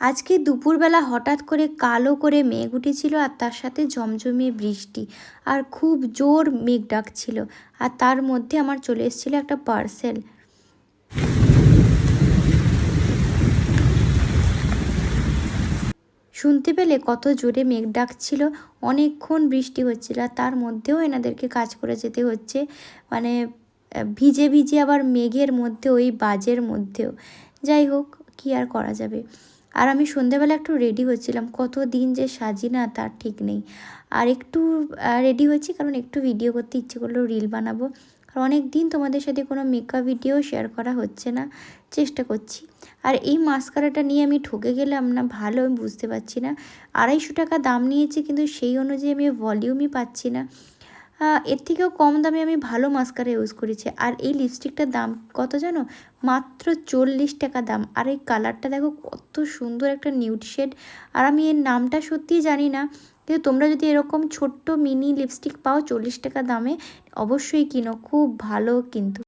আজকে দুপুরবেলা হঠাৎ করে কালো করে মেঘ উঠেছিল আর তার সাথে ঝমঝমিয়ে বৃষ্টি আর খুব জোর মেঘ ডাকছিল। আর তার মধ্যে আমার চলে এসেছিলো একটা পার্সেল। শুনতে পেলে কত জোরে মেঘ ডাকছিল, অনেকক্ষণ বৃষ্টি হচ্ছিল আর তার মধ্যেও এনাদেরকে কাজ করে যেতে হচ্ছে, মানে ভিজে ভিজে আবার মেঘের মধ্যে ওই বাজের মধ্যেও। যাই হোক, কী আর করা যাবে। আর আমি সন্ধ্যাবেলা একটু রেডি হচ্ছিলাম, কত দিন যে সাজি না তার ঠিক নেই। আর একটু রেডি হয়েছি কারণ একটু ভিডিও করতে ইচ্ছে করলো, রিল বানাবো। আর অনেক দিন তোমাদের সাথে কোনো মেকআপ ভিডিও শেয়ার করা হচ্ছে না, চেষ্টা করছি। আর এই মাস্কারাটা নিয়ে আমি ঠকে গেলাম না ভালো, আমি বুঝতে পারছি না। 250 টাকা দাম নিয়েছে, কিন্তু সেই অনুযায়ী আমি ভলিউমই পাচ্ছি না। এর থেকেও কম দামে আমি ভালো মাস্কারা ইউজ করেছি। আর এই লিপস্টিকটার দাম কত জানো? মাত্র 40 টাকা দাম। আর এই কালারটা দেখো কত সুন্দর একটা নিউড শেড। আর আমি এর নামটা সত্যিই জানি না, কিন্তু তোমরা যদি এরকম ছোট্ট মিনি লিপস্টিক পাও 40 টাকা দামে, অবশ্যই কিনো, খুব ভালো কিন্তু।